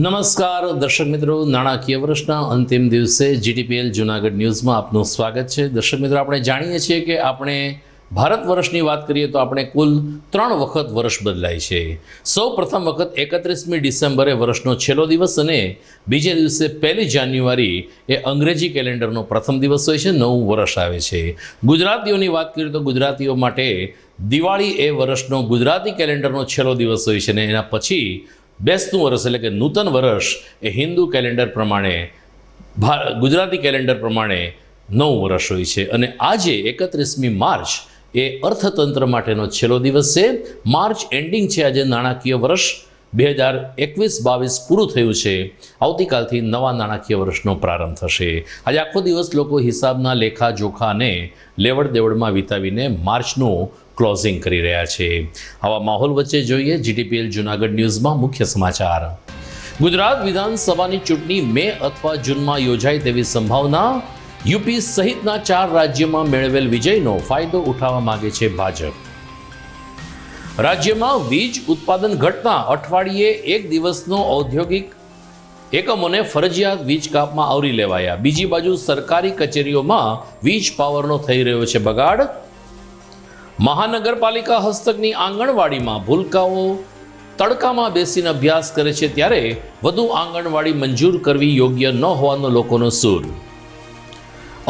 નમસ્કાર દર્શક મિત્રો, નાણાકીય વર્ષના અંતિમ દિવસે જીટીપીએલ જૂનાગઢ ન્યૂઝમાં આપનું સ્વાગત છે. દર્શક મિત્રો, આપણે જાણીએ છીએ કે આપણે ભારત વર્ષની વાત કરીએ તો આપણે કુલ 3 વખત વર્ષ બદલાય છે. સૌ પ્રથમ વખત 31મી ડિસેમ્બરે વર્ષનો છેલ્લો દિવસ અને બીજે દિવસે 1 જાન્યુઆરી એ અંગ્રેજી કેલેન્ડરનો પ્રથમ દિવસ હોય છે, નવું વર્ષ આવે છે. ગુજરાતીઓની વાત કરીએ તો ગુજરાતીઓ માટે દિવાળી એ વર્ષનો ગુજરાતી કેલેન્ડરનો છેલ્લો દિવસ હોય છે અને એના પછી બેસતું વર્ષ એટલે કે નૂતન વર્ષ એ હિન્દુ કેલેન્ડર પ્રમાણે ગુજરાતી કેલેન્ડર પ્રમાણે નવું વર્ષ હોય છે. અને આજે 31મી માર્ચ એ અર્થતંત્ર માટેનો છેલ્લો દિવસ છે. માર્ચ એન્ડિંગ છે. આજે નાણાકીય વર્ષ 2021-22 પૂરું થયું છે. આવતીકાલથી નવા નાણાકીય વર્ષનો પ્રારંભ થશે. આજે આખો દિવસ લોકો હિસાબના લેખા જોખા અને લેવડ દેવડમાં વિતાવીને માર્ચનું ક્લોઝિંગ કરી રહ્યા છે. આવા માહોલ વચ્ચે જોઈએ જીટીપીએલ જૂનાગઢ ન્યૂઝમાં મુખ્ય સમાચાર. ગુજરાત વિધાનસભાની ચૂંટણી મે અથવા જૂનમાં યોજાય તેવી સંભાવના. યુપી સહિતના 4 રાજ્યોમાં મેળવેલ વિજયનો ફાયદો ઉઠાવવા માંગે છે ભાજપ. રાજ્યમાં વીજ ઉત્પાદન ઘટતા અઠવાડિયે 1 દિવસનો ઔદ્યોગિક એકમોને ફરજિયાત વીજ કાપમાં આવરી લેવાયા. બીજી બાજુ સરકારી કચેરીઓમાં વીજ પાવરનો થઈ રહ્યો છે બગાડ. મહાનગરપાલિકા હસ્તકની આંગણવાડીમાં ભૂલકાઓ તડકામાં બેસીને અભ્યાસ કરે છે, ત્યારે વધુ આંગણવાડી મંજૂર કરવી યોગ્ય ન હોવાનો લોકોનો સૂર.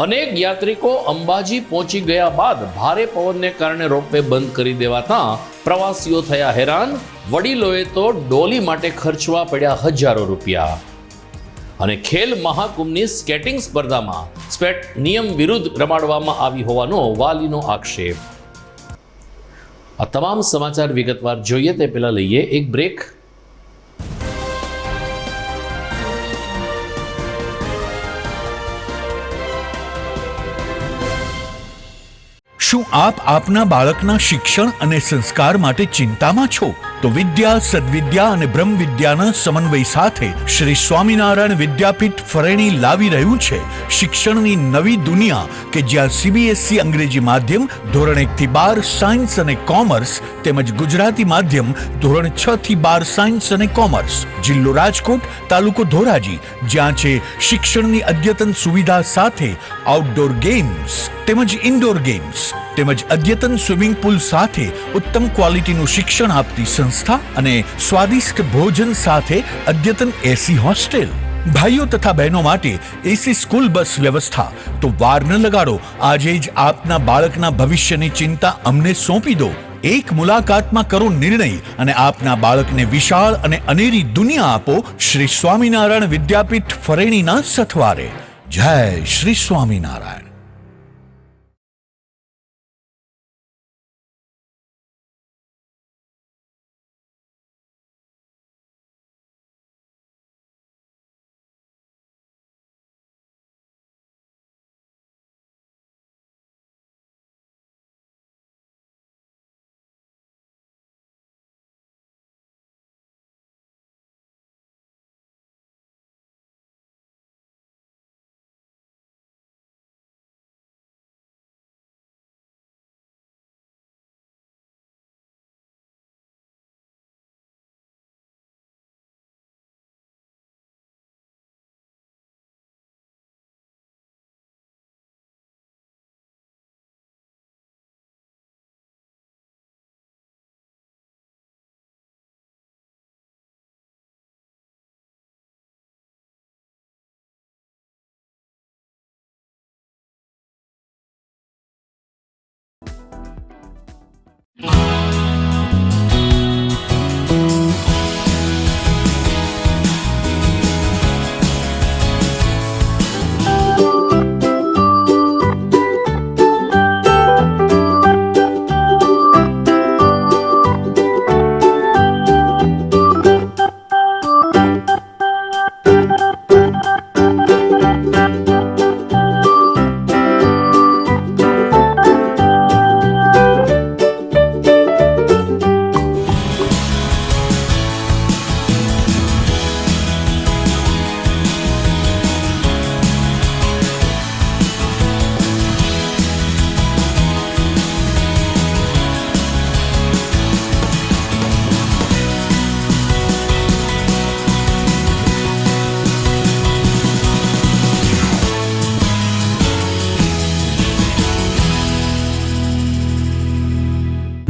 અનેક યાત્રિકો અંબાજી પહોંચી ગયા બાદ ભારે પવનને કારણે રોપવે બંધ કરી દેવાતા પ્રવાસીઓ થયા હેરાન. વડીલોએ તો ડોલી માટે ખર્ચવા પડ્યા હજારો રૂપિયા. અને ખેલ મહાકુંભની સ્કેટિંગ સ્પર્ધામાં સ્પેટ નિયમ વિરુદ્ધ રમાડવામાં આવી હોવાનો વાલીનો આક્ષેપ. આ તમામ સમાચાર વિગતવાર જોઈએ તે પહેલા લઈએ એક બ્રેક. શું આપ આપના બાળકના શિક્ષણ અને સંસ્કાર માટે ચિંતામાં છો? તો વિદ્યા, સદવિદ્યા અને બ્રહ્મ વિદ્યાના સમન્વય સાથે શ્રી સ્વામિનારાયણ વિદ્યાપીઠ ફરેણી લાવી રહ્યું છે શિક્ષણની નવી દુનિયા, કે જ્યાં સીબીએસઈ અંગ્રેજી માધ્યમ ધોરણ 1 થી 12 સાયન્સ અને કોમર્સ તેમજ ગુજરાતી માધ્યમ ધોરણ 6 થી 12 સાયન્સ અને કોમર્સ. જિલ્લો રાજકોટ, તાલુકો ધોરાજી, જ્યાં છે શિક્ષણની અદ્યતન સુવિધા સાથે આઉટડોર ગેમ્સ તેમજ ઇન્ડોર ગેમ્સ તેમજ અદ્યતન સ્વિમિંગ પુલ સાથે ઉત્તમ ક્વોલિટીનું શિક્ષણ આપતી સંસ્થા અને સ્વાદિષ્ટ ભોજન સાથે અદ્યતન એસી હોસ્ટેલ. ભાઈઓ તથા બહેનો માટે એસી સ્કૂલ બસ વ્યવસ્થા. તો વાર ન લગાડો, આજે જ આપના બાળકના ભવિષ્યની ચિંતા અમને સોંપી દો. એક મુલાકાતમાં કરો નિર્ણય અને આપના બાળકને વિશાળ અને અનેરી દુનિયા આપો શ્રી સ્વામિનારાયણ વિદ્યાપીઠ ફરેણીના સથવારે. જય Shri Swaminarayan.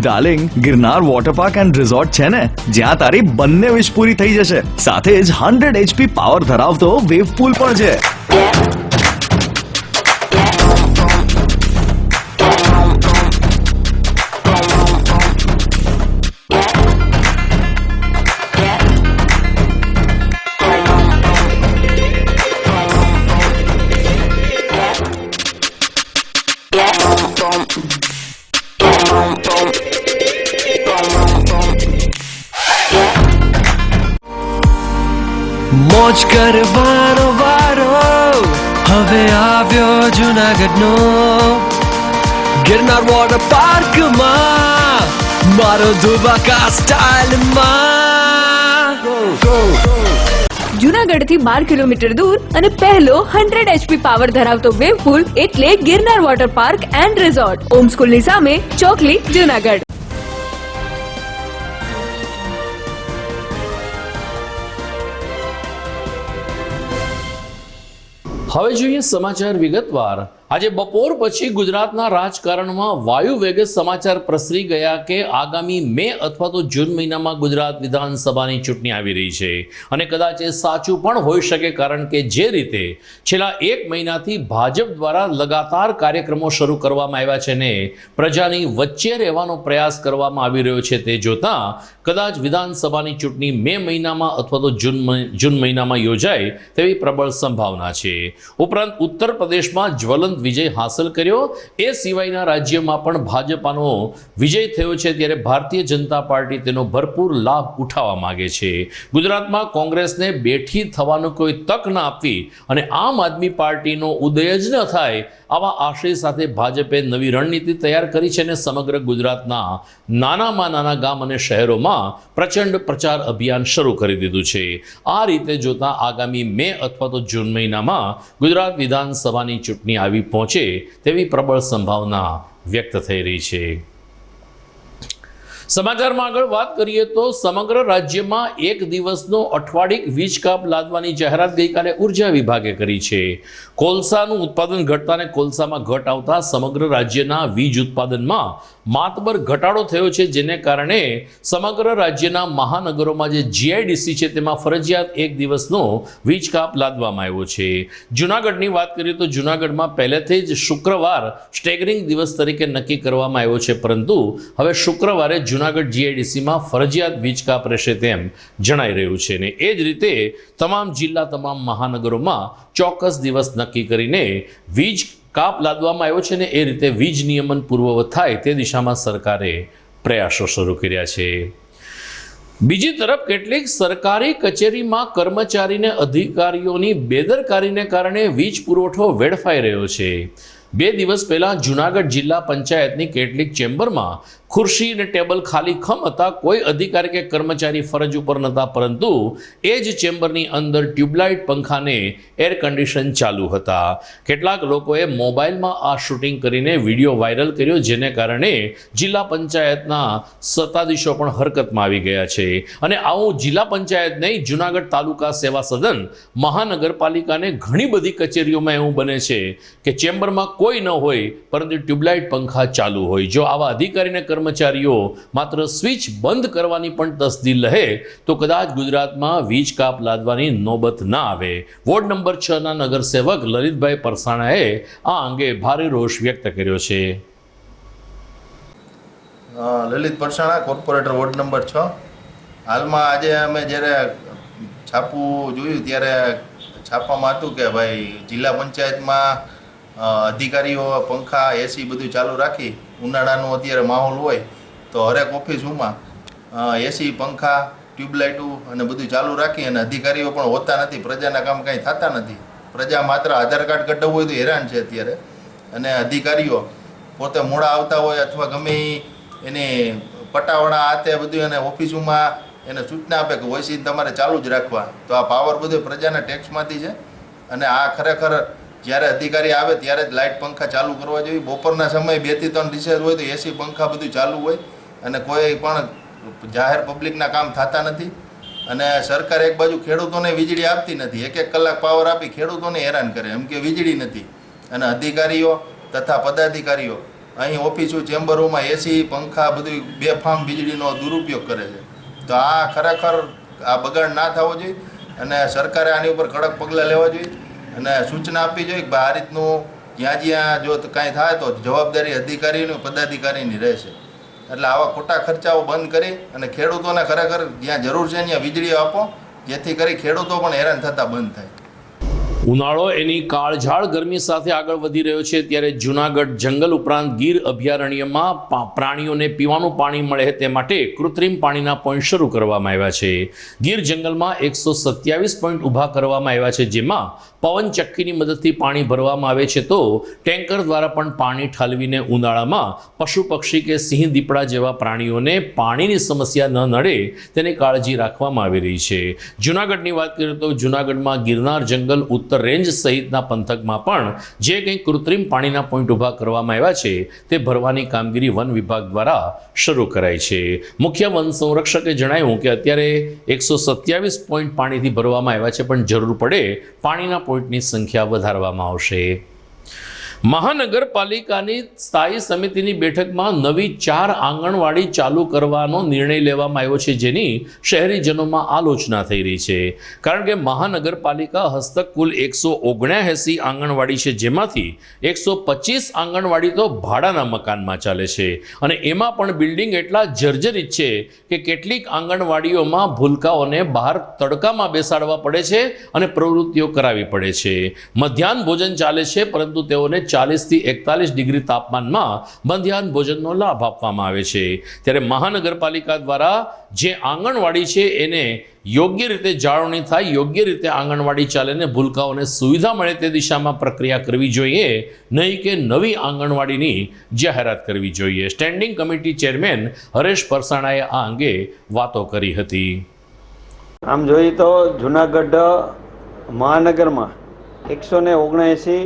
Darling, Girnar water park and resort છે ને, જ્યાં તારી બંને વિશ પૂરી થઈ જશે. સાથે જ 100 HP પાવર ધરાવતો વેવ પૂલ પણ છે. મોજ કરવાનો વારો હવે આવ્યો જુનાગઢનો ગિરનાર વોટર પાર્કમાં મારો ધુબાકા સ્ટાઇલમાં જુનાગઢથી 12 કિલોમીટર દૂર અને પહેલો 100 HP પાવર ધરાવતો વેવ પૂલ એટલે Girnar water park and resort, Om સ્કૂલની સામે, ચોકલી, જુનાગઢ. હવે જોઈએ સમાચાર વિગતવાર. આજે બપોર પછી ગુજરાતના રાજકારણમાં વાયુ વેગે સમાચાર પ્રસરી ગયા કે આગામી મે અથવા તો જૂન મહિનામાં ગુજરાત વિધાનસભાની ચૂંટણી આવી રહી છે અને કદાચ એ સાચું પણ હોઈ શકે, કારણ કે જે રીતે છેલ્લા 1 મહિનાથી ભાજપ દ્વારા લગાતાર કાર્યક્રમો શરૂ કરવામાં આવ્યા છે ને પ્રજાની વચ્ચે રહેવાનો પ્રયાસ કરવામાં આવી રહ્યો છે, તે જોતા કદાચ વિધાનસભાની ચૂંટણી મે મહિનામાં અથવા તો જૂન મહિનામાં યોજાય તેવી પ્રબળ સંભાવના છે. ઉપરાંત ઉત્તર પ્રદેશમાં જ્વલંત વિજય હાંસલ કર્યો, એ સિવાયના રાજ્યમાં પણ ભાજપાનો વિજય થયો છે, ત્યારે ભારતીય જનતા પાર્ટી તેનો ભરપૂર લાભ ઉઠાવવા માંગે છે. ગુજરાતમાં કોંગ્રેસને બેઠી થવાનો કોઈ તક ન આપવી અને આમ આદમી પાર્ટીનો ઉદય જ ન થાય, આવા આશય સાથે ભાજપે નવી રણનીતિ તૈયાર કરી છે અને સમગ્ર ગુજરાતના નાનામાં નાના ગામ અને શહેરોમાં પ્રચંડ પ્રચાર અભિયાન શરૂ કરી દીધું છે. આ રીતે જોતા આગામી મે અથવા તો જૂન મહિનામાં ગુજરાત વિધાનસભાની ચૂંટણી આવી પહોંચે તેવી પ્રબળ સંભાવના વ્યક્ત થઈ રહી છે. સમાચારમાં આગળ વાત કરીએ તો સમગ્ર રાજ્યમાં 1 દિવસનો અઠવાડિક વીજ કાપ લાદવાની જાહેરાત ગઈકાલે ઉર્જા વિભાગે કરી છે. કોલસાનું ઉત્પાદન ઘટતાને કોલસામાં ઘટ આવતા સમગ્ર રાજ્યના વીજ ઉત્પાદનમાં માતબર ઘટાડો થયો છે, જેને કારણે સમગ્ર રાજ્યના મહાનગરોમાં જે જીઆઈડીસી છે તેમાં ફરજિયાત 1 દિવસનો વીજ કાપ લાદવામાં આવ્યો છે. જૂનાગઢની વાત કરીએ તો જૂનાગઢમાં પહેલેથી જ શુક્રવાર સ્ટેગરિંગ દિવસ તરીકે નક્કી કરવામાં આવ્યો છે, પરંતુ હવે શુક્રવારે જૂનાગઢ જીઆઈડીસીમાં ફરજિયાત વીજ કાપ રહેશે તેમ જણાઈ રહ્યું છે ને એ જ રીતે તમામ જિલ્લા, તમામ મહાનગરોમાં ચોક્કસ દિવસ નક્કી કરીને વીજ કાપ લાદવામાં આવ્યો છે ને એ રીતે વીજ નિયમન પૂર્વવત થાય તે દિશામાં સરકારે પ્રયાસો શરૂ કર્યા છે. બીજી તરફ કેટલીક સરકારી કચેરીમાં કર્મચારીને અધિકારીઓની બેદરકારીને કારણે વીજ પુરવઠો વેડફાઈ રહ્યો છે. 2 દિવસ પહેલા જૂનાગઢ જિલ્લા પંચાયતની કેટલીક ચેમ્બરમાં ખુરશી અને ટેબલ ખાલી ખમ હતા, કોઈ અધિકારી કે કર્મચારી ફરજ ઉપર નહોતા, પરંતુ એ જ ચેમ્બરની અંદર ટ્યુબલાઇટ, પંખાને એર કન્ડિશન ચાલુ હતા. કેટલાક લોકોએ મોબાઈલમાં આ શૂટિંગ કરીને વિડીયો વાયરલ કર્યો, જેને કારણે જિલ્લા પંચાયતના સત્તાધીશો પણ હરકતમાં આવી ગયા છે. અને આવું જિલ્લા પંચાયત નહીં, જૂનાગઢ તાલુકા સેવા સદન, મહાનગરપાલિકાને ઘણી બધી કચેરીઓમાં એવું બને છે કે ચેમ્બરમાં કોઈ ન હોય પરંતુ ટ્યુબલાઇટ, પંખા ચાલુ હોય. જો આવા અધિકારીને કર્મચારીઓ માત્ર સ્વિચ બંધ કરવાની પણ તસદી લે તો કદાચ ગુજરાતમાં વીજ કાપ લાદવાની નોબત ના આવે. વોર્ડ નંબર 6ના નગરસેવક લલિતભાઈ પરસાણાએ આ અંગે ભારે રોષ વ્યક્ત કર્યો છે. Lalit Parsana, corporator, ward number 6. હાલમાં આજે અમે જ્યારે છાપું જોયું ત્યારે છાપામાં હતું કે ભાઈ જિલ્લા પંચાયતમાં અધિકારીઓ પંખા, એસી બધું ચાલુ રાખી, ઉનાળાનો અત્યારે માહોલ હોય તો હરેક ઓફિસોમાં એસી, પંખા, ટ્યુબલાઇટો અને બધું ચાલુ રાખી અને અધિકારીઓ પણ હોતા નથી, પ્રજાના કામ કાંઈ થતા નથી. પ્રજા માત્ર આધાર કાર્ડ કઢાવવું હોય તો હેરાન છે અત્યારે, અને અધિકારીઓ પોતે મોડા આવતા હોય અથવા ગમે એની પટાવાળા આ તે બધું એને ઓફિસોમાં એને સૂચના આપે કે વોઇસિંગ તમારે ચાલુ જ રાખવા. તો આ પાવર બધો પ્રજાના ટેક્સમાંથી છે અને આ ખરેખર જ્યારે અધિકારી આવે ત્યારે જ લાઇટ, પંખા ચાલુ કરવા જોઈએ. બપોરના સમયે 2 થી 3 રિસેસ હોય તો એસી, પંખા બધું ચાલુ હોય અને કોઈ પણ જાહેર પબ્લિકના કામ થતા નથી. અને સરકાર એક બાજુ ખેડૂતોને વીજળી આપતી નથી, 1-1 કલાક પાવર આપી ખેડૂતોને હેરાન કરે એમ કે વીજળી નથી. અને અધિકારીઓ તથા પદાધિકારીઓ અહીં ઓફિસો ચેમ્બરોમાં એસી પંખા બધું બેફામ વીજળીનો દુરુપયોગ કરે છે. તો આ ખરેખર આ બગાડ ના થવો જોઈએ અને સરકારે આની ઉપર કડક પગલાં લેવા જોઈએ અને સૂચના આપવી જોઈએ કે આ રીતનું જ્યાં જો કાંઈ થાય તો જવાબદારી અધિકારીની પદાધિકારીની રહેશે. એટલે આવા ખોટા ખર્ચાઓ બંધ કરી અને ખેડૂતોને ખરેખર જ્યાં જરૂર છે ત્યાં વીજળી આપો, જેથી કરી ખેડૂતો પણ હેરાન થતા બંધ થાય. ઉનાળો એની કાળઝાળ ગરમી સાથે આગળ વધી રહ્યો છે ત્યારે જૂનાગઢ જંગલ ઉપરાંત ગીર અભયારણ્યમાં પ્રાણીઓને પીવાનું પાણી મળે તે માટે કૃત્રિમ પાણીના પોઈન્ટ શરૂ કરવામાં આવ્યા છે. ગીર જંગલમાં 127 પોઈન્ટ ઊભા કરવામાં આવ્યા છે, જેમાં પવન ચક્કીની મદદથી પાણી ભરવામાં આવે છે, તો ટેન્કર દ્વારા પણ પાણી ઠાલવીને ઉનાળામાં પશુ પક્ષી કે સિંહ દીપડા જેવા પ્રાણીઓને પાણીની સમસ્યા ન નડે તેની કાળજી રાખવામાં આવી રહી છે. જૂનાગઢની વાત કરીએ તો જૂનાગઢમાં ગિરનાર જંગલ ઉત્તર રેન્જ સહિતના પંથકમાં પણ જે કંઈ કૃત્રિમ પાણીના પોઈન્ટ ઊભા કરવામાં આવ્યા છે તે ભરવાની કામગીરી વન વિભાગ દ્વારા શરૂ કરાઈ છે. મુખ્ય વન સંરક્ષકે જણાવ્યું કે અત્યારે 127 પોઈન્ટ પાણીથી ભરવામાં આવ્યા છે, પણ જરૂર પડે પાણીના પોઈન્ટની સંખ્યા વધારવામાં આવશે. મહાનગરપાલિકાની સ્થાયી સમિતિની બેઠકમાં નવી 4 આંગણવાડી ચાલુ કરવાનો નિર્ણય લેવામાં આવ્યો છે, જેની શહેરીજનોમાં આલોચના થઈ રહી છે. કારણ કે મહાનગરપાલિકા હસ્તક કુલ 179 આંગણવાડી છે, જેમાંથી 125 આંગણવાડી તો ભાડાના મકાનમાં ચાલે છે અને એમાં પણ બિલ્ડિંગ એટલા જર્જરિત છે કે કેટલીક આંગણવાડીઓમાં ભૂલકાઓને બહાર તડકામાં બેસાડવા પડે છે અને પ્રવૃત્તિઓ કરાવવી પડે છે. મધ્યાહન ભોજન ચાલે છે, પરંતુ તેઓને 40 થી 41 ડિગ્રી તાપમાનમાં મધ્યાહન ભોજનનો લાભ આપવામાં આવે છે. ત્યારે મહાનગરપાલિકા દ્વારા જે આંગણવાડી છે એને યોગ્ય રીતે જાળવણી થાય, યોગ્ય રીતે આંગણવાડી ચાલે ને ભૂલકાઓને સુવિધા મળે તે દિશામાં પ્રક્રિયા કરવી જોઈએ, નહીં કે નવી આંગણવાડીની જાહેરાત કરવી જોઈએ. સ્ટેન્ડિંગ કમિટી ચેરમેન હરેશ પરસાણાએ આ અંગે વાતો કરી હતી. આમ જોઈએ તો જૂનાગઢ મહાનગરમાં 179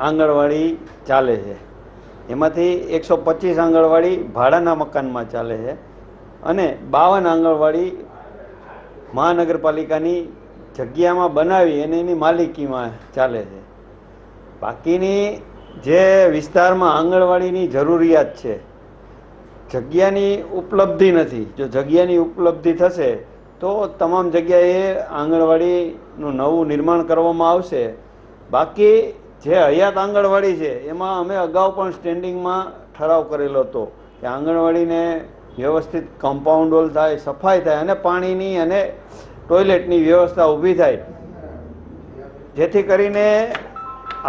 આંગણવાડી ચાલે છે. એમાંથી 125 આંગણવાડી ભાડાના મકાનમાં ચાલે છે અને 52 આંગણવાડી મહાનગરપાલિકાની જગ્યામાં બનાવી અને એની માલિકીમાં ચાલે છે. બાકીની જે વિસ્તારમાં આંગણવાડીની જરૂરિયાત છે, જગ્યાની ઉપલબ્ધિ નથી. જો જગ્યાની ઉપલબ્ધિ થશે તો તમામ જગ્યાએ આંગણવાડીનું નવું નિર્માણ કરવામાં આવશે. બાકી જે હયાત આંગણવાડી છે એમાં અમે અગાઉ પણ સ્ટેન્ડિંગમાં ઠરાવ કરેલો હતો કે આંગણવાડીને વ્યવસ્થિત કમ્પાઉન્ડ વોલ થાય, સફાઈ થાય અને પાણીની અને ટોયલેટની વ્યવસ્થા ઊભી થાય, જેથી કરીને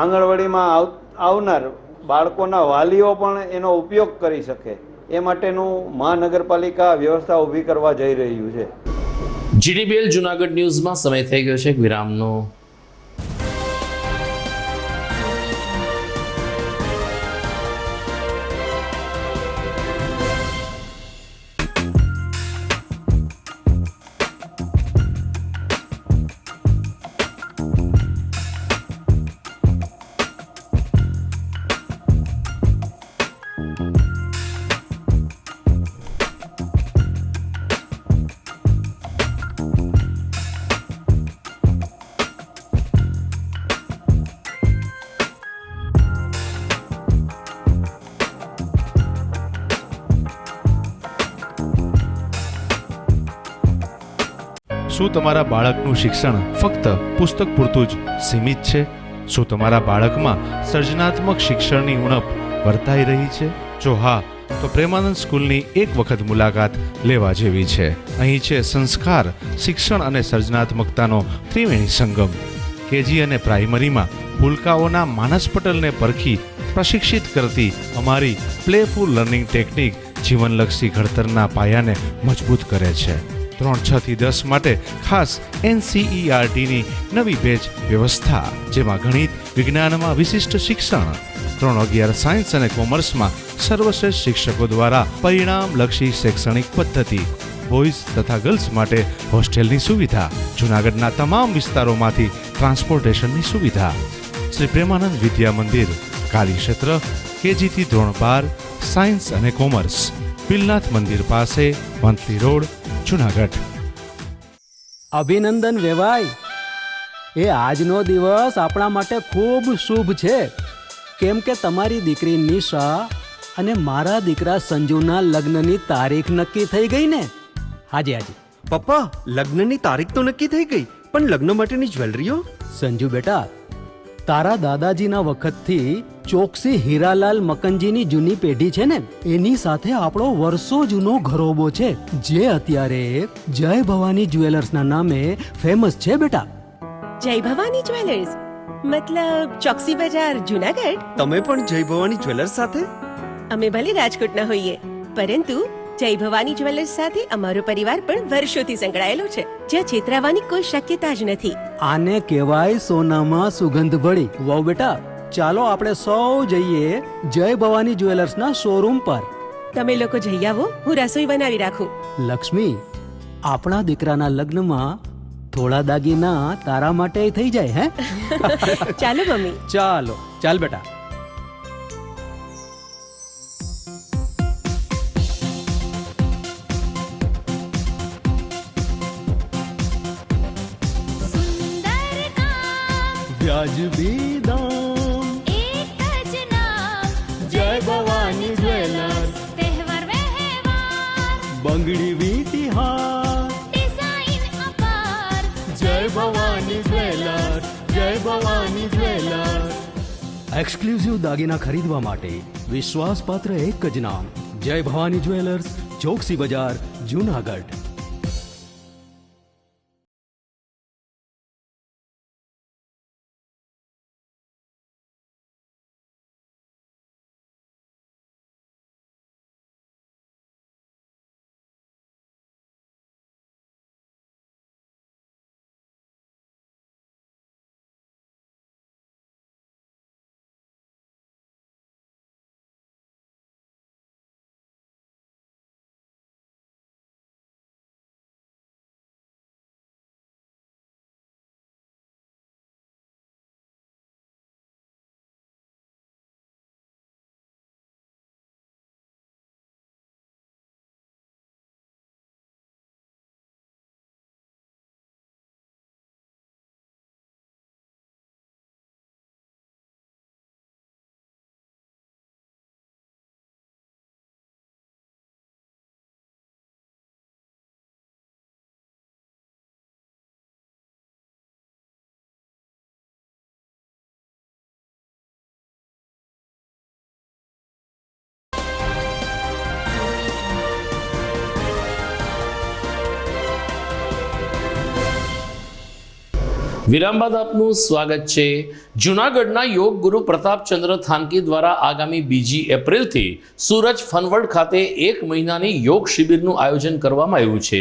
આંગણવાડીમાં આવનાર બાળકોના વાલીઓ પણ એનો ઉપયોગ કરી શકે. એ માટેનું મહાનગરપાલિકા વ્યવસ્થા ઊભી કરવા જઈ રહ્યું છે. GTPL જૂનાગઢ ન્યૂઝમાં સમય થઈ ગયો છે એક વિરામનો. શું તમારા બાળકનું શિક્ષણ ફક્ત પુસ્તક પૂરતું જ સીમિત છે? શું તમારા બાળકમાં સર્જનાત્મક શિક્ષણની ઉણપ વર્તાઈ રહી છે? જો હા, તો પ્રેમાનંદ સ્કૂલની એક વખત મુલાકાત લેવા જેવી છે. અહીં છે સંસ્કાર, શિક્ષણ અને સર્જનાત્મકતાનો ત્રિવેણી સંગમ. કેજી અને પ્રાઇમરીમાં ભૂલકાઓના માનસ પટલને પરખી પ્રશિક્ષિત કરતી અમારી પ્લેફુલ લર્નિંગ ટેકનિક જીવનલક્ષી ઘડતરના પાયાને મજબૂત કરે છે. 3, 6 થી 10 માટે ખાસ NCERTની નવી બેચ વ્યવસ્થા, જેમાં ગણિત વિજ્ઞાનમાં વિશિષ્ટ શિક્ષણ, 3-11 સાયન્સ અને કોમર્સમાં સર્વશ્રેષ્ઠ શિક્ષકો દ્વારા પરિણામલક્ષી શૈક્ષણિક પદ્ધતિ, બોયઝ તથા ગર્લ્સ માટે હોસ્ટેલની સુવિધા, જૂનાગઢના તમામ વિસ્તારોમાંથી ટ્રાન્સપોર્ટેશનની સુવિધા. શ્રી પ્રેમાનંદ વિદ્યા મંદિર, કાર્યક્ષેત્ર KG થી ધોરણ 12, સાયન્સ અને કોમર્સ, પિલનાથ મંદિર પાસે, વંથલી રોડ, જૂનાગઢ. અભિનંદન વેવાઈ, એ આજનો દિવસ આપણા માટે ખૂબ શુભ છે, કેમ કે તમારી દીકરી નિશા અને મારા દીકરા સંજુના લગ્નની તારીખ નક્કી થઈ ગઈ ને. હાજી હાજી. પપ્પા, લગ્નની તારીખ તો નક્કી થઈ ગઈ, પણ લગ્ન માટેની જ્વેલરીઓ? સંજુ બેટા, તારા દાદાજીના વખતથી ચોકસી હીરાલાલ મકનજીની જૂની પેઢી છે ને, એની સાથે આપણો વર્ષો જૂનો ઘરોબો છે, જે અત્યારે જય ભવાની જ્વેલર્સના નામે ફેમસ છે બેટા. જય ભવાની જ્વેલર્સ મતલબ ચોકસી બજાર જુનાગઢ? તમે પણ જય ભવાની જ્વેલર્સ સાથે? અમે ભલે રાજકોટના હોઈએ, પરંતુ જય ભવાની જ્વેલર્સ સાથે અમારો પરિવાર પણ વર્ષોથી સંકળાયેલો છે, જ્યાં છેતરાવાની કોઈ શક્યતા જ નથી. આને કહેવાય સોનામાં સુગંધ ભળી. વાવ બેટા, ચાલો આપણે સૌ જઈએ જય ભવાની જ્વેલર્સના શોરૂમ પર. તમે લોકો જઈ આવો, હું રસોઈ બનાવી રાખું. લક્ષ્મી, આપણા દીકરાના લગ્નમાં થોડા દાગીના તારા માટે થઈ જાય હે. ચાલો મમ્મી. ચાલો ચાલ બેટા. વ્યાજબી દામ, એક જ નામ, જય ભવાની જ્વેલર્સ. તહેવાર વ્યવહાર, બંગડી વીટી હાર, ડિઝાઇન અપાર, જય ભવાની જ્વેલર્સ, જય ભવાની જ્વેલર્સ. એક્સક્લુઝિવ દાગીના ખરીદવા માટે વિશ્વાસપાત્ર એક જ નામ, જય ભવાની જ્વેલર્સ, ચોકસી બજાર, જુનાગઢ. વિરામ બાદ આપનું સ્વાગત છે. જૂનાગઢના યોગ ગુરુ પ્રતાપચંદ્ર થાનકી દ્વારા આગામી 2 એપ્રિલથી સુરજ ફનવર્લ્ડ ખાતે 1 મહિનાની યોગ શિબિરનું આયોજન કરવામાં આવ્યું છે.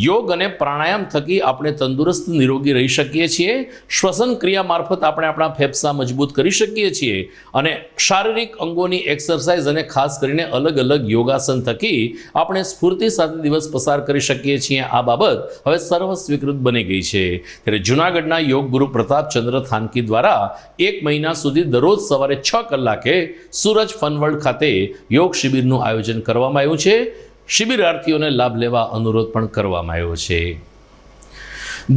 યોગ અને પ્રાણાયામ થકી આપણે તંદુરસ્ત નિરોગી રહી શકીએ છીએ. શ્વસન ક્રિયા મારફત આપણે આપણા ફેફસા મજબૂત કરી શકીએ છીએ અને શારીરિક અંગોની એક્સરસાઇઝ અને ખાસ કરીને અલગ અલગ યોગાસન થકી આપણે સ્ફૂર્તિ સાથે દિવસ પસાર કરી શકીએ છીએ. આ બાબત હવે સર્વ સ્વીકૃત બની ગઈ છે. ત્યારે જૂનાગઢના યોગ ગુરુ પ્રતાપચંદ્ર થાનકી દ્વારા 1 મહિના સુધી દરરોજ સવારે 6 કલાકે સુરજ ફનવર્લ્ડ ખાતે યોગ શિબિરનું આયોજન કરવામાં આવ્યું છે. શિબિરાર્થીઓને લાભ લેવા અનુરોધ પણ કરવામાં આવ્યો છે.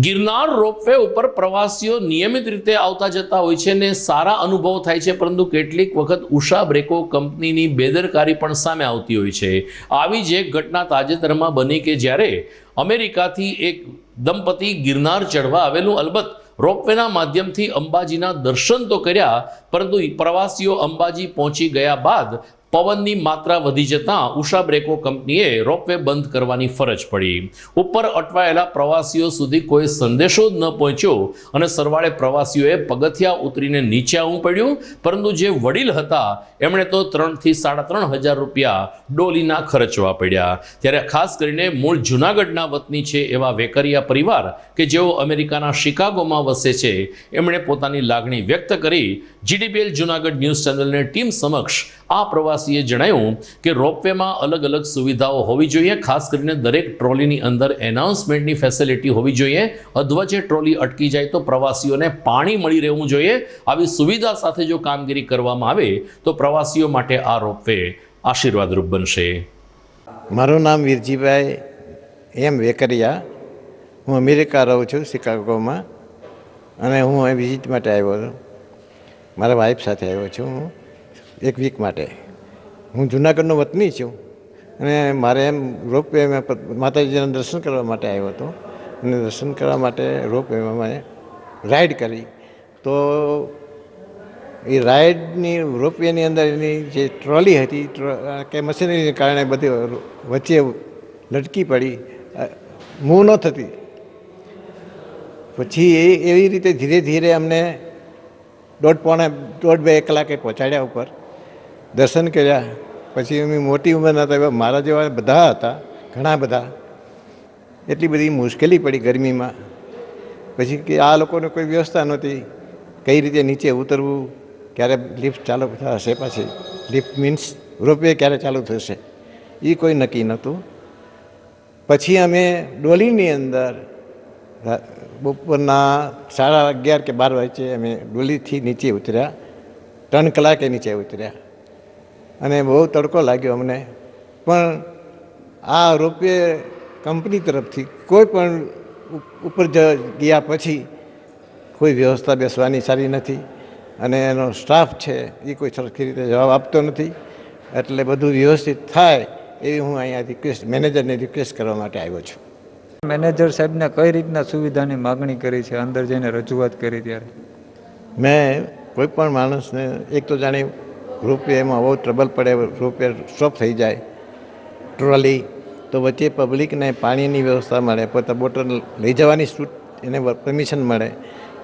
ગિરનાર રોપવે ઉપર પ્રવાસીઓ નિયમિત રીતે આવતા જતા હોય છે ને સારા અનુભવો થાય છે, પરંતુ કેટલીક વખત ઉષા બ્રેકો કંપનીની બેદરકારી પણ સામે આવતી હોય છે. આવી જ એક ઘટના તાજેતરમાં બની કે જ્યારે અમેરિકાથી એક દંપતી ગિરનાર ચડવા આવેલું, અલબત્ત રોપવેના માધ્યમથી અંબાજીના દર્શન તો કર્યા, પરંતુ પ્રવાસીઓ અંબાજી પહોંચી ગયા બાદ પવનની માત્રા વધી જતાં ઉષા બ્રેકો કંપનીએ રોપવે બંધ કરવાની ફરજ પડી. ઉપર અટવાયેલા પ્રવાસીઓ સુધી કોઈ સંદેશો જ ન પહોંચ્યો અને સરવાળે પ્રવાસીઓએ પગથિયા ઉતરીને નીચે આવવું પડ્યું, પરંતુ જે વડીલ હતા એમણે તો 3,000 થી 3,500 રૂપિયા ડોલીના ખર્ચવા પડ્યા. ત્યારે ખાસ કરીને મૂળ જૂનાગઢના વતની છે એવા વેકરિયા પરિવાર કે જેઓ અમેરિકાના શિકાગોમાં વસે છે, એમણે પોતાની લાગણી વ્યક્ત કરી જીડીપીએલ જૂનાગઢ ન્યૂઝ ચેનલની ટીમ સમક્ષ આ પ્રવાસીએ જણાવ્યું કે રોપવેમાં અલગ અલગ સુવિધાઓ હોવી જોઈએ. ખાસ કરીને દરેક ટ્રોલીની અંદર એનાઉન્સમેન્ટની ફેસિલિટી હોવી જોઈએ. અધવચ્ચે ટ્રોલી અટકી જાય તો પ્રવાસીઓને પાણી મળી રહેવું જોઈએ. આવી સુવિધા સાથે જો કામગીરી કરવામાં આવે તો પ્રવાસીઓ માટે આ રોપવે આશીર્વાદરૂપ બનશે. મારું નામ વીરજીભાઈ એમ વેકરિયા. હું અમેરિકા રહું છું, શિકાગોમાં, અને હું અહીં વિઝિટ માટે આવ્યો છું. મારા વાઈફ સાથે આવ્યો છું. હું 1 વીક માટે હું જુનાગઢનો વતની છું અને મારે એમ રોપવેમાં માતાજીના દર્શન કરવા માટે આવ્યો હતો અને દર્શન કરવા માટે રોપવેમાં મેં રાઈડ કરી. તો એ રાઈડની રોપવેની અંદર એની જે ટ્રોલી હતી કે મશીનરીને કારણે બધી વચ્ચે લટકી પડી, મૂવ ન થતી. પછી એવી રીતે ધીરે ધીરે અમને દોઢ બે કલાકે પહોંચાડ્યા ઉપર, દર્શન કર્યા. પછી અમે મોટી ઉંમરના હતા, મારા જેવા બધા હતા, ઘણા બધા. એટલી બધી મુશ્કેલી પડી ગરમીમાં. પછી કે આ લોકોને કોઈ વ્યવસ્થા નહોતી, કઈ રીતે નીચે ઉતરવું, ક્યારે લિફ્ટ ચાલુ થશે, પાછી લિફ્ટ મીન્સ રોપવે ક્યારે ચાલુ થશે એ કોઈ નક્કી નહોતું. પછી અમે ડોલીની અંદર બપોરના 11:30 કે 12 વચ્ચે અમે ડોલીથી નીચે ઉતર્યા. 3 કલાકે નીચે ઉતર્યા અને બહુ તડકો લાગ્યો અમને. પણ આ રોપવે કંપની તરફથી કોઈ પણ ઉપર ગયા પછી કોઈ વ્યવસ્થા બેસવાની સારી નથી અને એનો સ્ટાફ છે એ કોઈ સરખી રીતે જવાબ આપતો નથી. એટલે બધું વ્યવસ્થિત થાય એવી હું અહીંયા મેનેજરને રિક્વેસ્ટ કરવા માટે આવ્યો છું. મેનેજર સાહેબને કઈ રીતના સુવિધાની માગણી કરી છે, અંદર જઈને રજૂઆત કરી ત્યારે? મેં કોઈ પણ માણસને એક તો જાણે રોપવેમાં બહુ ટ્રબલ પડે, રોપવે સ્ટોપ થઈ જાય, ટ્રોલી, તો વચ્ચે પબ્લિકને પાણીની વ્યવસ્થા મળે, પોતા બોટલ લઈ જવાની એને પરમિશન મળે,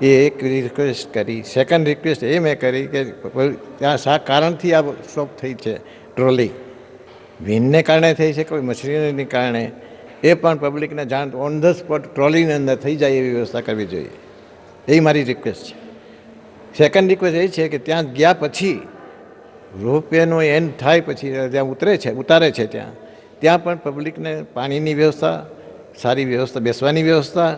એ એક રિક્વેસ્ટ કરી. સેકન્ડ રિક્વેસ્ટ એ મેં કરી કે ત્યાં શા કારણથી આ સ્ટોપ થઈ છે ટ્રોલી, વિનને કારણે થઈ છે કોઈ મશીનરીને કારણે, એ પણ પબ્લિકને જાણ ઓન ધ સ્પોટ ટ્રોલીની અંદર થઈ જાય એવી વ્યવસ્થા કરવી જોઈએ, એ મારી રિક્વેસ્ટ છે. સેકન્ડ રિક્વેસ્ટ એ છે કે ત્યાં ગયા પછી રોપવેનો એન્ડ થાય પછી જ્યાં ઉતારે છે ત્યાં પણ પબ્લિકને પાણીની વ્યવસ્થા, સારી વ્યવસ્થા, બેસવાની વ્યવસ્થા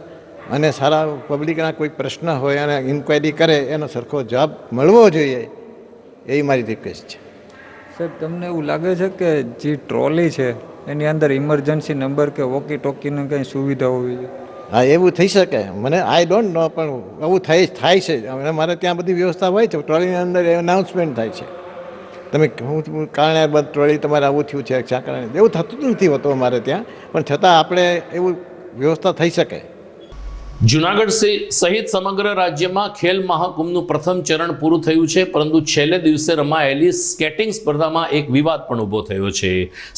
અને સારા પબ્લિકના કોઈ પ્રશ્ન હોય અને ઇન્ક્વાયરી કરે એનો સરખો જવાબ મળવો જોઈએ, એ મારી રિક્વેસ્ટ છે. સાહેબ, તમને એવું લાગે છે કે જે ટ્રોલી છે એની અંદર ઇમરજન્સી નંબર કે વોકી ટોકીની કંઈ સુવિધા હોવી જોઈએ? હા, એવું થઈ શકે. મને આઈ ડોન્ટ નો, પણ આવું થાય છે. અને મારે ત્યાં બધી વ્યવસ્થા હોય છે. ટ્રોલીની અંદર એનાઉન્સમેન્ટ થાય છે, તમે હું કારણે બધ ટ્રોલી તમારે આવું થયું છે, શા કારણે. એવું થતું નથી હોતું અમારે ત્યાં, પણ છતાં આપણે એવું વ્યવસ્થા થઈ શકે. જુનાગઢ સહિત સમગ્ર રાજ્યમાં ખેલ મહાકુંભનું પ્રથમ ચરણ પૂરું થયું છે, પરંતુ છેલ્લે દિવસે રમાયેલી સ્કેટિંગ સ્પર્ધામાં એક વિવાદ પણ ઊભો થયો છે.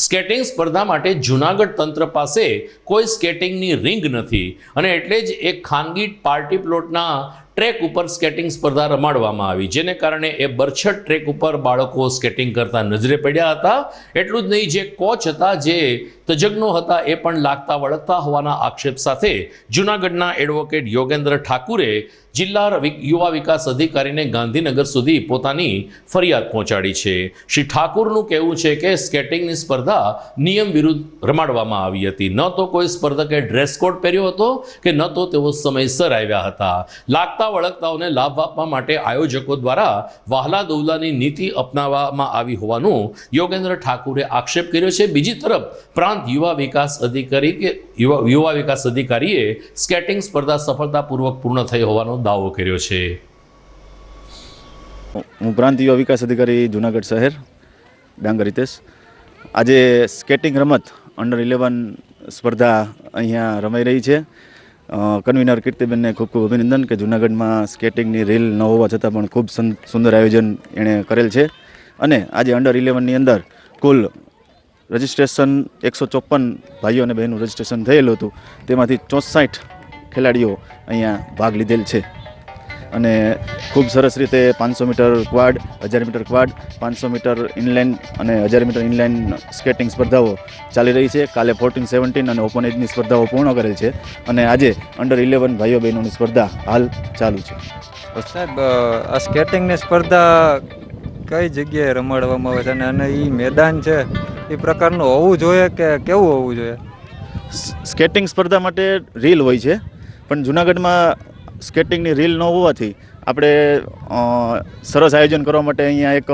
સ્કેટિંગ સ્પર્ધા માટે જુનાગઢ તંત્ર પાસે કોઈ સ્કેટિંગની રિંગ નથી અને એટલે જ એક ખાનગી પાર્ટી પ્લોટના ટ્રેક ઉપર સ્કેટિંગ સ્પર્ધા રમાડવામાં આવી, જેને કારણે એ બરછટ ટ્રેક ઉપર બાળકો સ્કેટિંગ કરતા નજરે પડ્યા હતા. એટલું જ નહીં, જે કોચ હતા, જે તજજ્ઞો હતા, એ પણ લાગતા વળગતા હોવાના આક્ષેપ સાથે જૂનાગઢના એડવોકેટ યોગેન્દ્ર ઠાકુરે જિલ્લા યુવા વિકાસ અધિકારીને ગાંધીનગર સુધી પોતાની ફરિયાદ પહોંચાડી છે. શ્રી ઠાકુરનું કહેવું છે કે સ્કેટિંગની સ્પર્ધા નિયમ વિરુદ્ધ રમાડવામાં આવી હતી. ન તો કોઈ સ્પર્ધકે ડ્રેસ કોડ પહેર્યો હતો કે ન તો તેઓ સમયસર આવ્યા હતા. લાગતા વળગતાઓને લાભ આપવા માટે આયોજકો દ્વારા વહાલા દવલાની નીતિ અપનાવવામાં આવી હોવાનું યોગેન્દ્ર ઠાકુરે આક્ષેપ કર્યો છે. બીજી તરફ પ્રાંત યુવા વિકાસ અધિકારીએ સ્કેટિંગ સ્પર્ધા સફળતાપૂર્વક પૂર્ણ થઈ હોવાનો દાવો કર્યો છે. હું પ્રાંત યુવા વિકાસ અધિકારી જુનાગઢ શહેર ડાંગર હિતેશ. આજે સ્કેટિંગ રમત અંડર 11 સ્પર્ધા અહીંયા રમાઈ રહી છે. કન્વીનર કીર્તિબેનને ખૂબ ખૂબ અભિનંદન કે જુનાગઢમાં સ્કેટિંગની રીલ ન હોવા છતાં પણ ખૂબ સુંદર આયોજન એણે કરેલ છે. અને આજે અંડર 11ની અંદર કુલ રજિસ્ટ્રેશન 154 ભાઈઓ અને બહેનો રજિસ્ટ્રેશન થયેલું હતું, તેમાંથી 64 ખેલાડીઓ અહીંયા ભાગ લીધેલ છે. અને ખૂબ સરસ રીતે 500 metre quad, 1000 metre quad, 500 metre inline અને 1000 મીટર ઇનલાઇન સ્કેટિંગ સ્પર્ધાઓ ચાલી રહી છે. કાલે 14, 17 અને ઓપન એજની સ્પર્ધાઓ પૂર્ણ કરેલ છે અને આજે અંડર 11 ભાઈઓ બહેનોની સ્પર્ધા હાલ ચાલુ છે. સાહેબ, આ સ્કેટિંગની સ્પર્ધા કઈ જગ્યાએ રમાડવામાં આવે છે અને એ મેદાન છે એ પ્રકારનું હોવું જોઈએ કે કેવું હોવું જોઈએ? સ્કેટિંગ સ્પર્ધા માટે રીલ હોય છે, પણ જુનાગઢમાં સ્કેટિંગની રીલ ન હોવાથી આપણે સરસ આયોજન કરવા માટે અહીંયા એક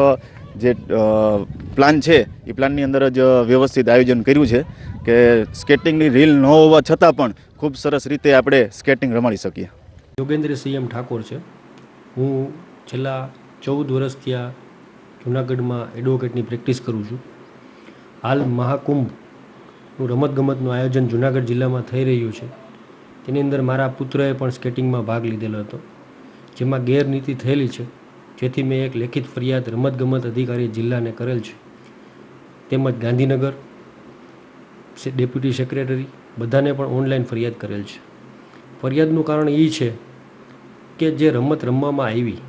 જે પ્લાન છે એ પ્લાનની અંદર જ વ્યવસ્થિત આયોજન કર્યું છે કે સ્કેટિંગની રીલ ન હોવા છતાં પણ ખૂબ સરસ રીતે આપણે સ્કેટિંગ રમાડી શકીએ. યોગેન્દ્ર સીએમ ઠાકોર છે. હું છેલ્લા 14 વર્ષથી આ જુનાગઢમાં એડવોકેટની પ્રેક્ટિસ કરું છું. હાલ મહાકુંભનું રમતગમતનું આયોજન જુનાગઢ જિલ્લામાં થઈ રહ્યું છે. તેની અંદર મારા પુત્રએ પણ સ્કેટિંગમાં ભાગ લીધેલો હતો, જેમાં ગેરરીતિ થયેલી છે, જેથી મેં એક લેખિત ફરિયાદ રમતગમત અધિકારી જિલ્લાને કરેલ છે. તેમજ ગાંધીનગર ડેપ્યુટી સેક્રેટરી બધાને પણ ઓનલાઈન ફરિયાદ કરેલ છે. ફરિયાદનું કારણ એ છે કે જે રમત રમવામાં આવી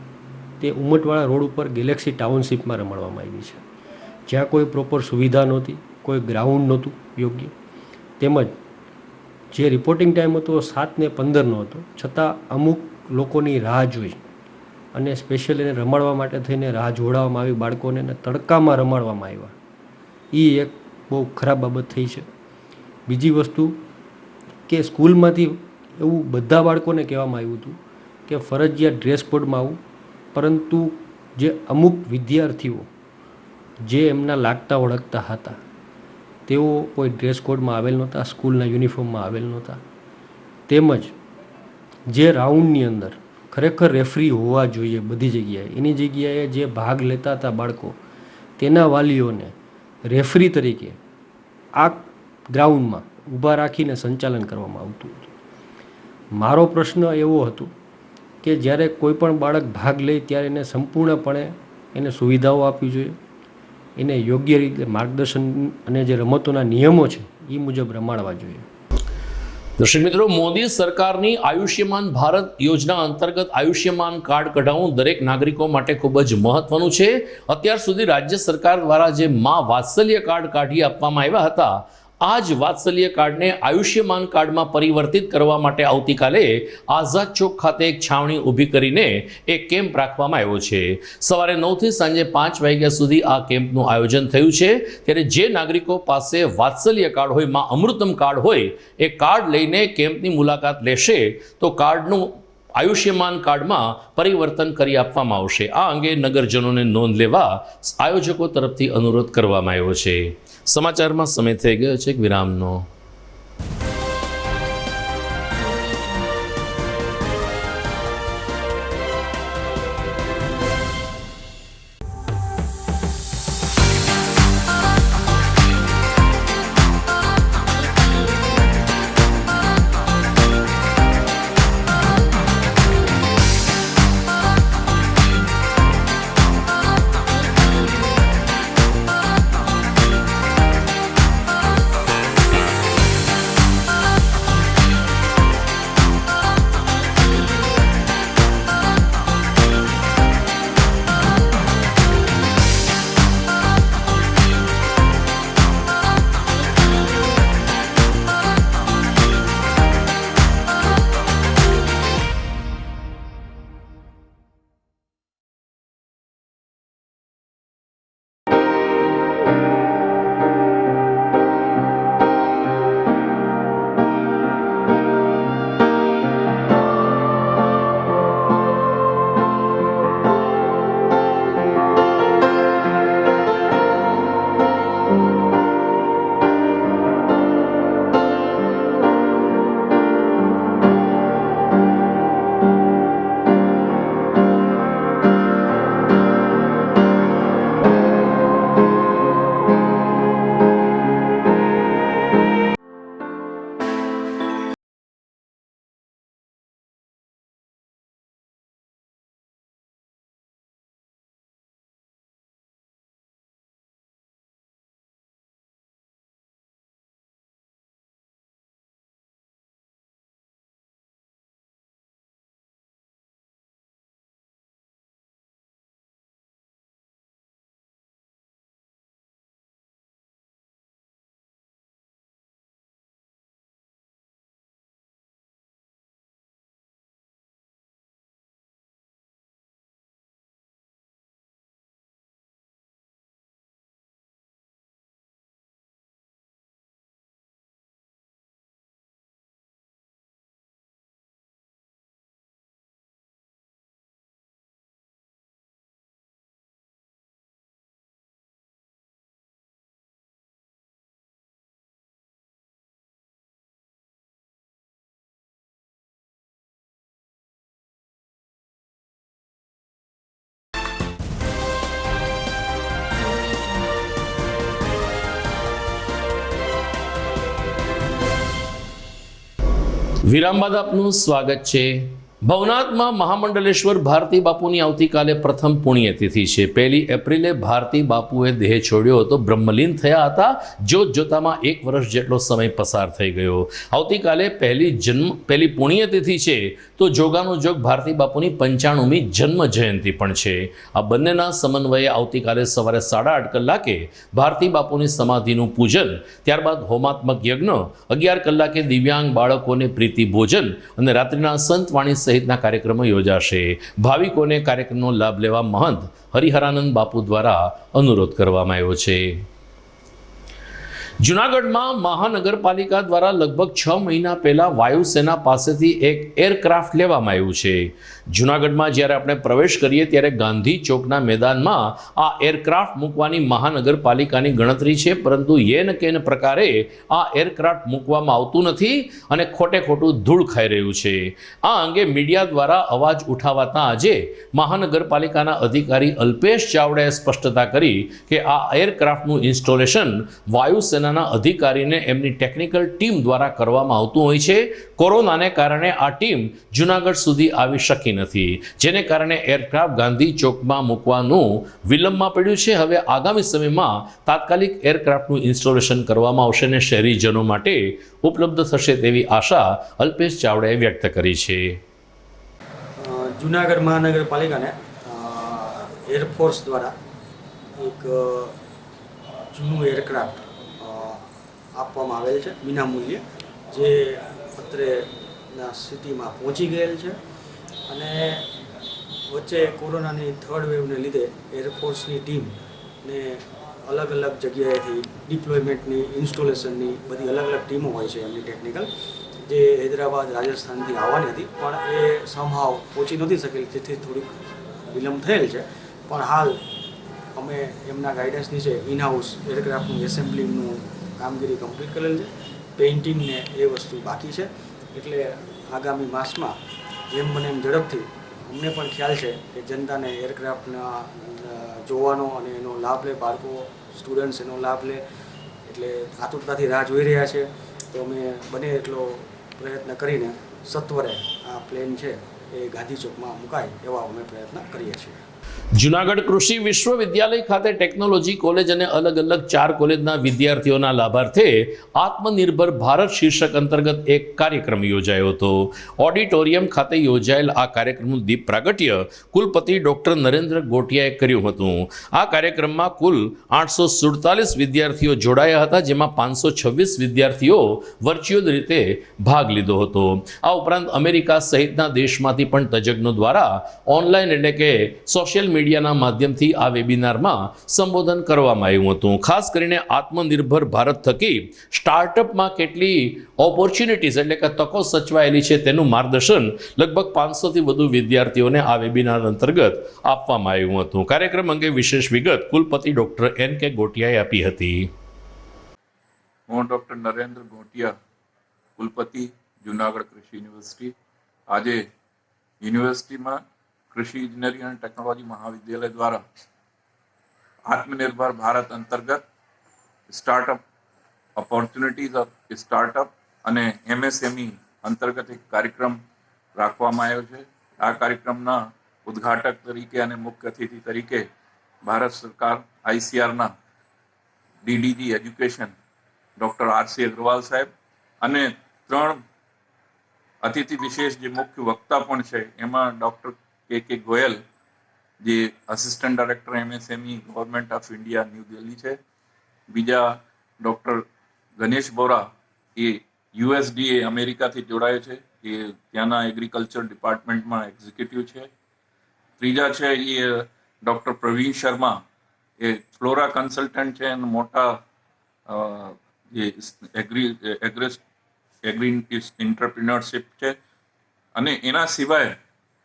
તે ઉમટવાળા રોડ ઉપર ગેલેક્સી ટાઉનશીપમાં રમાડવામાં આવી છે, જ્યાં કોઈ પ્રોપર સુવિધા નહોતી, કોઈ ગ્રાઉન્ડ નહોતું યોગ્ય, તેમજ જે રિપોર્ટિંગ ટાઈમ હતો 7:15નો હતો, છતાં અમુક લોકોની રાહ જોઈ અને સ્પેશિયલ એને રમાડવા માટે થઈને રાહ જોડાવવામાં આવી, બાળકોને એને તડકામાં રમાડવામાં આવ્યા. એ એક બહુ ખરાબ બાબત થઈ છે. બીજી વસ્તુ કે સ્કૂલમાંથી એવું બધા બાળકોને કહેવામાં આવ્યું હતું કે ફરજિયાત ડ્રેસ કોડમાં આવું, પરંતુ જે અમુક વિદ્યાર્થીઓ જે એમના લાગતા ઓળખતા હતા તેઓ કોઈ ડ્રેસ કોડમાં આવેલ નહોતા, સ્કૂલના યુનિફોર્મમાં આવેલ નહોતા. તેમજ જે રાઉન્ડની અંદર ખરેખર રેફરી હોવા જોઈએ બધી જગ્યાએ, એની જગ્યાએ જે ભાગ લેતા હતા બાળકો, તેના વાલીઓને રેફરી તરીકે આ ગ્રાઉન્ડમાં ઊભા રાખીને સંચાલન કરવામાં આવતું હતું. મારો પ્રશ્ન એવો હતો કે જ્યારે કોઈ પણ બાળક ભાગ લે ત્યારે એને સંપૂર્ણપણે એને સુવિધાઓ આપવી જોઈએ, એને યોગ્ય રીતે માર્ગદર્શન અને જે રમતોના નિયમો છે એ મુજબ રમાડવા જોઈએ. દર્શક મિત્રો, મોદી સરકારની આયુષ્યમાન ભારત યોજના અંતર્ગત આયુષ્યમાન કાર્ડ કઢાવવું દરેક નાગરિકો માટે ખૂબ જ મહત્વનું છે. અત્યાર સુધી રાજ્ય સરકાર દ્વારા જે મા વાત્સલ્ય કાર્ડ કાઢી આપવામાં આવ્યા હતા, આ જ વાત્સલ્ય કાર્ડને આયુષ્યમાન કાર્ડમાં પરિવર્તિત કરવા માટે આવતીકાલે આઝાદ ચોક ખાતે એક છાવણી ઊભી કરીને એક કેમ્પ રાખવામાં આવ્યો છે. સવારે 9થી સાંજે 5 વાગ્યા સુધી આ કેમ્પનું આયોજન થયું છે. ત્યારે જે નાગરિકો પાસે વાત્સલ્ય કાર્ડ હોય, મા અમૃતમ કાર્ડ હોય, એ કાર્ડ લઈને કેમ્પની મુલાકાત લેશે તો કાર્ડનું આયુષ્યમાન કાર્ડમાં પરિવર્તન કરી આપવામાં આવશે. આ અંગે નગરજનોને નોંધ લેવા આયોજકો તરફથી અનુરોધ કરવામાં આવ્યો છે. સમાચારમાં સમય થઈ ગયો છે એક વિરામનો. વિરામ બાદ આપનું સ્વાગત છે. ભવનાથમાં મહામંડલેશ્વર ભારતી બાપુની આવતીકાલે પ્રથમ પુણ્યતિથિ છે. 1 એપ્રિલે ભારતી બાપુએ દેહ છોડ્યો હતો, બ્રહ્મલીન થયા હતા. જોત જોતામાં 1 વર્ષ જેટલો સમય પસાર થઈ ગયો. આવતીકાલે પહેલી પુણ્યતિથિ છે તો જોગાનું જોગ ભારતી બાપુની 95મી જન્મ જયંતિ પણ છે. આ બંનેના સમન્વયે આવતીકાલે સવારે 8:30 કલાકે ભારતી બાપુની સમાધિનું પૂજન, ત્યારબાદ હોમાત્મક યજ્ઞ, 11 કલાકે દિવ્યાંગ બાળકોને પ્રીતિ ભોજન અને રાત્રિના સંતવાણી સહિતના કાર્યક્રમો યોજાશે. ભાવિકોને કાર્યક્રમનો લાભ લેવા મહંત હરિહરાનંદ બાપુ દ્વારા અનુરોધ કરવામાં આવ્યો છે. જૂનાગઢમાં મહાનગરપાલિકા દ્વારા લગભગ 6 મહિના પહેલા વાયુસેના પાસેથી એક એરક્રાફ્ટ લેવામાં આવ્યું છે. જૂનાગઢમાં જ્યારે આપણે પ્રવેશ કરીએ ત્યારે ગાંધી ચોકના મેદાનમાં આ એરક્રાફ્ટ મૂકવાની મહાનગરપાલિકાની ગણતરી છે, પરંતુ યેન કેન પ્રકારે આ એરક્રાફ્ટ મૂકવામાં આવતું નથી અને ખોટે ખોટું ધૂળ ખાઈ રહ્યું છે. આ અંગે મીડિયા દ્વારા અવાજ ઉઠાવાતા આજે મહાનગરપાલિકાના અધિકારી અલ્પેશ ચાવડાએ સ્પષ્ટતા કરી કે આ એરક્રાફ્ટનું ઇન્સ્ટોલેશન વાયુસેનાના અધિકારીને એમની ટેકનિકલ ટીમ દ્વારા કરવામાં આવતું હોય છે. કોરોનાને કારણે આ ટીમ જૂનાગઢ સુધી આવી શકી નથી, જેને કારણે એરક્રાફ્ટ ગાંધી ચોકમાં મૂકવાનું વિલંબમાં પડ્યું છે. હવે આગામી સમયમાં તાત્કાલિક એરક્રાફ્ટનું ઇન્સ્ટોલેશન કરવામાં આવશે અને શહેરીજનો માટે ઉપલબ્ધ થશે તેવી આશા અલ્પેશ ચાવડાએ વ્યક્ત કરી છે. જૂનાગઢ મહાનગરપાલિકાને એરફોર્સ દ્વારા એક જૂનું એરક્રાફ્ટ આપવામાં આવેલ છે વિનામૂલ્યે, જે અત્રેના સિટીમાં પહોંચી ગયેલ છે. અને વચ્ચે કોરોનાની 3rd વેવને લીધે એરફોર્સની ટીમને અલગ અલગ જગ્યાએથી ડિપ્લોયમેન્ટની, ઇન્સ્ટોલેશનની બધી અલગ અલગ ટીમો હોય છે એમની ટેકનિકલ, જે હૈદરાબાદ, રાજસ્થાનથી આવવાની હતી, પણ એ સમહાવ પહોંચી નહોતી શકેલ, જેથી થોડીક વિલંબ થયેલ છે. પણ હાલ અમે એમના ગાઈડન્સ નીચે ઇનહાઉસ એરક્રાફ્ટનું એસેમ્બલિંગનું કામગીરી કમ્પ્લીટ કરેલ છે. પેઇન્ટિંગ ને એ વસ્તુ બાકી છે. એટલે આગામી માસમાં જેમ બને એમ ઝડપથી, અમને પણ ખ્યાલ છે કે જનતાને એરક્રાફ્ટના જોવાનો અને એનો લાભ લે, બાળકો, સ્ટુડન્ટ્સ એનો લાભ લે, એટલે આતુરતાથી રાહ જોઈ રહ્યા છે. તો અમે બને એટલો પ્રયત્ન કરીને સત્વરે આ પ્લેન છે એ ગાંધી ચોકમાં મુકાય એવા અમે પ્રયત્ન કરીએ છીએ. જૂનાગઢ કૃષિ વિશ્વવિદ્યાલય ખાતે ટેકનોલોજી કોલેજ અને અલગ અલગ 4 કોલેજના વિદ્યાર્થીઓના લાભાર્થે આત્મનિર્ભર ભારત શીર્ષક અંતર્ગત એક કાર્યક્રમ યોજાયો હતો. ઓડિટોરિયમ ખાતે યોજાયેલ આ કાર્યક્રમનું દીપ પ્રાગટ્ય કુલપતિ ડૉક્ટર નરેન્દ્ર ગોટિયાએ કર્યું હતું. આ કાર્યક્રમમાં કુલ 847 વિદ્યાર્થીઓ જોડાયા હતા, જેમાં 526 વિદ્યાર્થીઓ વર્ચ્યુઅલ રીતે ભાગ લીધો હતો. આ ઉપરાંત અમેરિકા સહિતના દેશમાંથી પણ તજજ્ઞો દ્વારા ઓનલાઈન એટલે કે સોશિયલ મીડિયાના માધ્યમથી આ વેબિનારમાં સંબોધન કરવામાં આવ્યું હતું. ખાસ કરીને આત્મનિર્ભર ભારત થકી સ્ટાર્ટઅપમાં કેટલી ઓપોર્ચ્યુનિટીઝ એટલે કે તકો સચવાયેલી છે તેનું માર્ગદર્શન લગભગ 500થી વધુ વિદ્યાર્થીઓને આ વેબિનાર અંતર્ગત આપવામાં આવ્યું હતું. કાર્યક્રમ અંગે વિશેષ વિગત કુલપતિ ડૉક્ટર NK ગોટિયાએ આપી હતી. હું ડૉક્ટર નરેન્દ્ર ગોટિયા, કુલપતિ, જૂનાગઢ કૃષિ યુનિવર્સિટી. આજે યુનિવર્સિટીમાં કૃષિ ઇજનેરી અને ટેકનોલોજી મહાવિદ્યાલય દ્વારા આત્મનિર્ભર ભારત અંતર્ગત સ્ટાર્ટઅપ ઓપોર્ચ્યુનિટીઝ ઓફ સ્ટાર્ટઅપ અને MSME અંતર્ગત એક કાર્યક્રમ રાખવામાં આવ્યો છે. આ કાર્યક્રમના ઉદ્ઘાટક તરીકે અને મુખ્ય અતિથિ તરીકે ભારત સરકાર ICRના DDG education doctor RC Agrawal સાહેબ અને 3 અતિથિ વિશેષ જે મુખ્ય વક્તા પણ છે, એમાં ડૉક્ટર KK ગોયલ, જે assistant director MSME government of India new Delhi છે. બીજા ડૉક્ટર ગણેશ બોરા, એ USDA અમેરિકાથી જોડાય છે, એ ત્યાંના એગ્રીકલ્ચર ડિપાર્ટમેન્ટમાં એક્ઝિક્યુટિવ છે. ત્રીજા છે એ ડૉક્ટર પ્રવીણ શર્મા, એ ફ્લોરા કન્સલ્ટન્ટ છે અને મોટા જે એગ્રી એન્ટરપ્રિન્યોરશિપ છે. અને એના સિવાય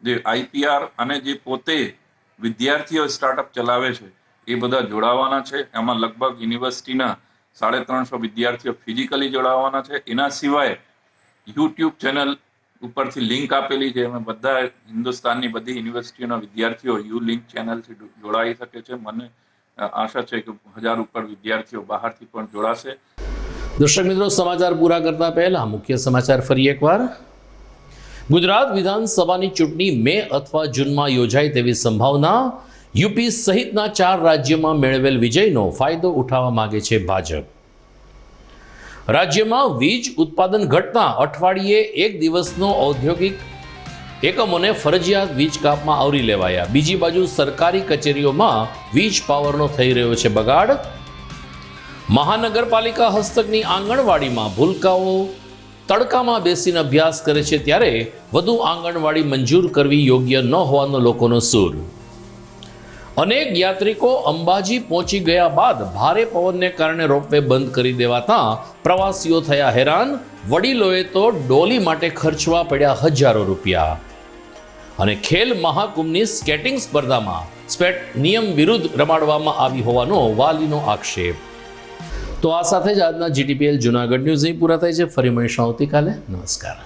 જે IPR અને જે પોતે વિદ્યાર્થીઓ સ્ટાર્ટઅપ ચલાવે છે એ બધા જોડાવાના છે. એમાં લગભગ યુનિવર્સિટીના 350 વિદ્યાર્થીઓ ફિઝિકલી જોડાવાના છે. એના સિવાય YouTube ચેનલ ઉપરથી લિંક આપેલી છે, એમાં બધા હિન્દુસ્તાનની બધી યુનિવર્સિટીઓના વિદ્યાર્થીઓ લિંક ચેનલથી જોડાઈ શકે છે. મને આશા છે કે 1000 ઉપર વિદ્યાર્થીઓ બહારથી પણ જોડાશે. દર્શક મિત્રો, સમાચાર પૂરા કરતા પહેલા મુખ્ય સમાચાર ફરી એકવાર. ગુજરાત વિધાનસભાની ચૂંટણી મે અથવા જૂનમાં યોજાય તેવી સંભાવના. યુપી સહિતના 4 રાજ્યોમાં મેળવેલ વિજયનો ફાયદો ઉઠાવવા માંગે છે ભાજપ. રાજ્યમાં વીજ ઉત્પાદન ઘટતા અઠવાડિયે 1 દિવસનો ઔદ્યોગિક એકમોને ફરજિયાત વીજ કાપમાં આવરી લેવાયા. બીજી બાજુ સરકારી કચેરીઓમાં વીજ પાવરનો થઈ રહ્યો છે બગાડ. મહાનગરપાલિકા હસ્તકની આંગણવાડીમાં ભૂલકાઓ તડકામાં બેસીને અભ્યાસ કરે છે, ત્યારે વધુ આંગણવાડી મંજૂર કરવી યોગ્ય ન હોવાનો લોકોનો સૂર. અનેક યાત્રિકો અંબાજી પહોંચી ગયા બાદ ભારે પવનને કારણે રોપવે બંધ કરી દેવાતા પ્રવાસીઓ થયા હેરાન. વડીલોએ તો ડોલી માટે ખર્ચવા પડ્યા હજારો રૂપિયા. અને ખેલ મહાકુંભની સ્કેટિંગ સ્પર્ધામાં સ્પેટ નિયમ વિરુદ્ધ રમાડવામાં આવી હોવાનો વાલીનો આક્ષેપ. તો આ સાથે જ આજના GTPL જુનાગઢ ન્યૂઝ અહીં પૂરા થાય છે. ફરી મળીશું આવતીકાલે. નમસ્કાર.